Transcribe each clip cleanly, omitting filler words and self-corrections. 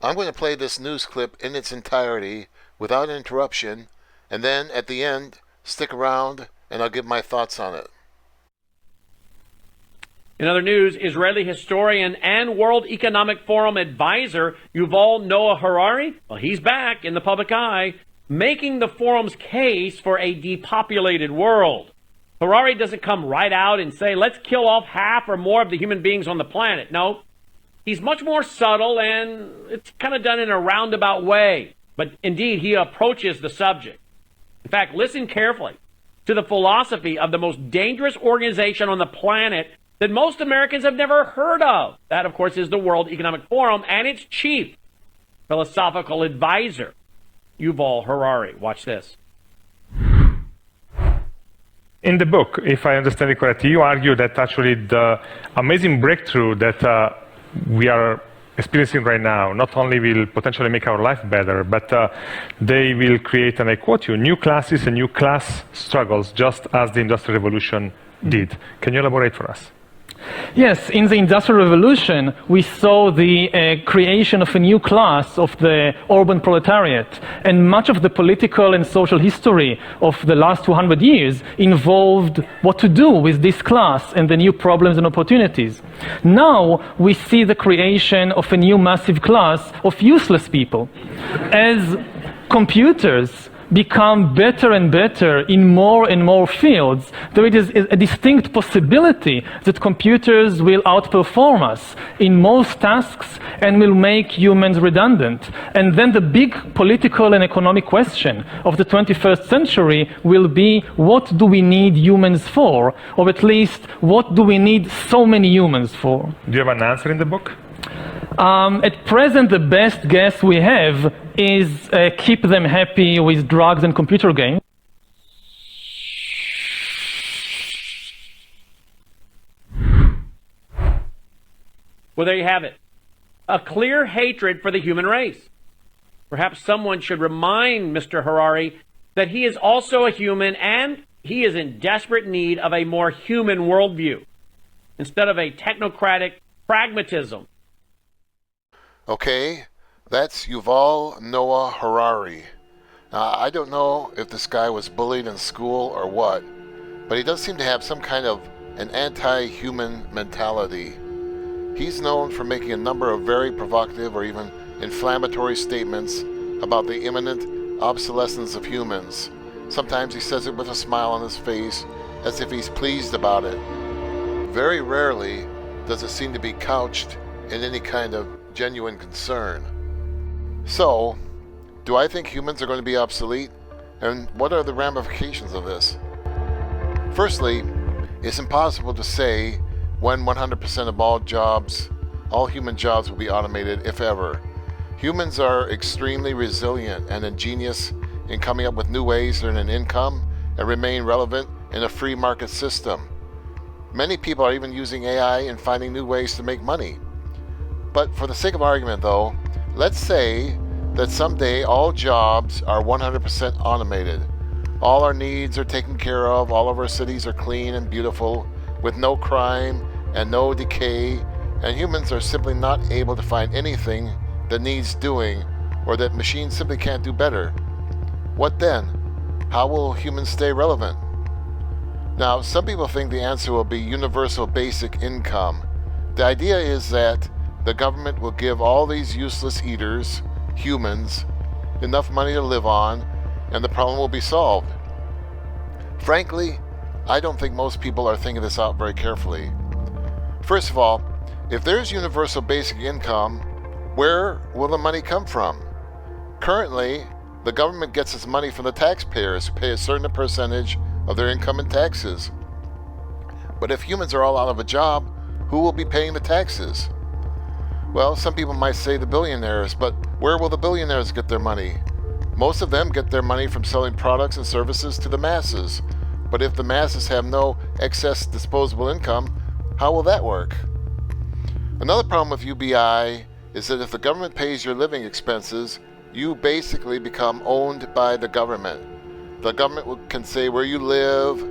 I'm going to play this news clip in its entirety without interruption, and then at the end, stick around and I'll give my thoughts on it. In other news, Israeli historian and World Economic Forum advisor Yuval Noah Harari, well, he's back in the public eye, making the forum's case for a depopulated world. Harari doesn't come right out and say, let's kill off half or more of the human beings on the planet. No, he's much more subtle, and it's kind of done in a roundabout way. But indeed, he approaches the subject. In fact, listen carefully to the philosophy of the most dangerous organization on the planet that most Americans have never heard of. That, of course, is the World Economic Forum and its chief philosophical advisor, Yuval Harari. Watch this. In the book, if I understand it correctly, you argue that actually the amazing breakthrough that we are experiencing right now not only will potentially make our life better, but they will create, and I quote you, new classes and new class struggles, just as the Industrial Revolution did. Can you elaborate for us? Yes, in the Industrial Revolution, we saw the creation of a new class of the urban proletariat, and much of the political and social history of the last 200 years involved what to do with this class and the new problems and opportunities. Now, we see the creation of a new massive class of useless people. As computers become better and better in more and more fields, there is a distinct possibility that computers will outperform us in most tasks and will make humans redundant. And then the big political and economic question of the 21st century will be, what do we need humans for? Or at least, what do we need so many humans for? Do you have an answer in the book? At present, the best guess we have is keep them happy with drugs and computer games. Well, there you have it. A clear hatred for the human race. Perhaps someone should remind Mr. Harari that he is also a human and he is in desperate need of a more human worldview instead of a technocratic pragmatism. Okay, that's Yuval Noah Harari. Now, I don't know if this guy was bullied in school or what, but he does seem to have some kind of an anti-human mentality. He's known for making a number of very provocative or even inflammatory statements about the imminent obsolescence of humans. Sometimes he says it with a smile on his face, as if he's pleased about it. Very rarely does it seem to be couched in any kind of genuine concern. So, do I think humans are going to be obsolete? And what are the ramifications of this? Firstly, it's impossible to say when 100% of all human jobs will be automated, if ever. Humans are extremely resilient and ingenious in coming up with new ways to earn an income and remain relevant in a free market system. Many people are even using AI and finding new ways to make money. But for the sake of argument, though, let's say that someday all jobs are 100% automated. All our needs are taken care of, all of our cities are clean and beautiful, with no crime and no decay, and humans are simply not able to find anything that needs doing or that machines simply can't do better. What then? How will humans stay relevant? Now, some people think the answer will be universal basic income. The idea is that the government will give all these useless eaters, humans, enough money to live on, and the problem will be solved. Frankly, I don't think most people are thinking this out very carefully. First of all, if there's universal basic income, where will the money come from? Currently, the government gets its money from the taxpayers who pay a certain percentage of their income in taxes. But if humans are all out of a job, who will be paying the taxes? Well, some people might say the billionaires, but where will the billionaires get their money? Most of them get their money from selling products and services to the masses. But if the masses have no excess disposable income, how will that work? Another problem with UBI is that if the government pays your living expenses, you basically become owned by the government. The government can say where you live,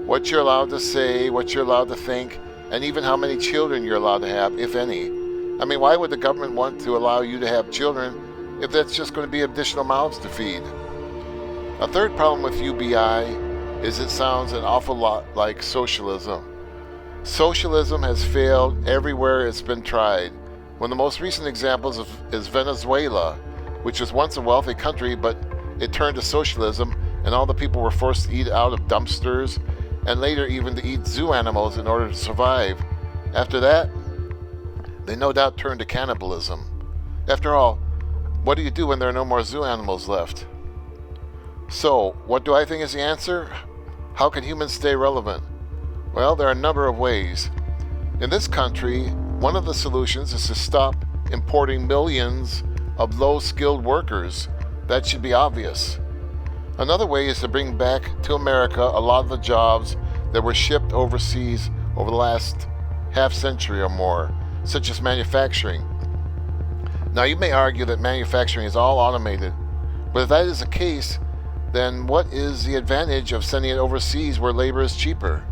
what you're allowed to say, what you're allowed to think, and even how many children you're allowed to have, if any. I mean, why would the government want to allow you to have children if that's just going to be additional mouths to feed? A third problem with UBI is it sounds an awful lot like socialism. Socialism has failed everywhere it's been tried. One of the most recent examples is Venezuela, which was once a wealthy country, but it turned to socialism and all the people were forced to eat out of dumpsters and later even to eat zoo animals in order to survive. After that, they no doubt turned to cannibalism. After all, what do you do when there are no more zoo animals left? So, what do I think is the answer? How can humans stay relevant? Well, there are a number of ways. In this country, one of the solutions is to stop importing millions of low-skilled workers. That should be obvious. Another way is to bring back to America a lot of the jobs that were shipped overseas over the last half century or more, such as manufacturing. Now, you may argue that manufacturing is all automated, but if that is the case, then what is the advantage of sending it overseas where labor is cheaper?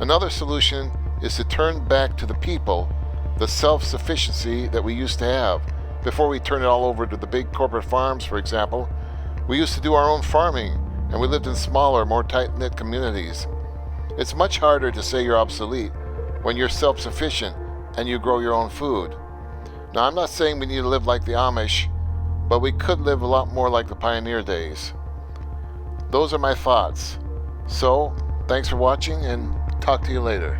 Another solution is to turn back to the people the self-sufficiency that we used to have. Before we turn it all over to the big corporate farms, for example, we used to do our own farming, and we lived in smaller, more tight-knit communities. It's much harder to say you're obsolete when you're self-sufficient and you grow your own food. Now, I'm not saying we need to live like the Amish, but we could live a lot more like the pioneer days. Those are my thoughts. So, thanks for watching, and talk to you later.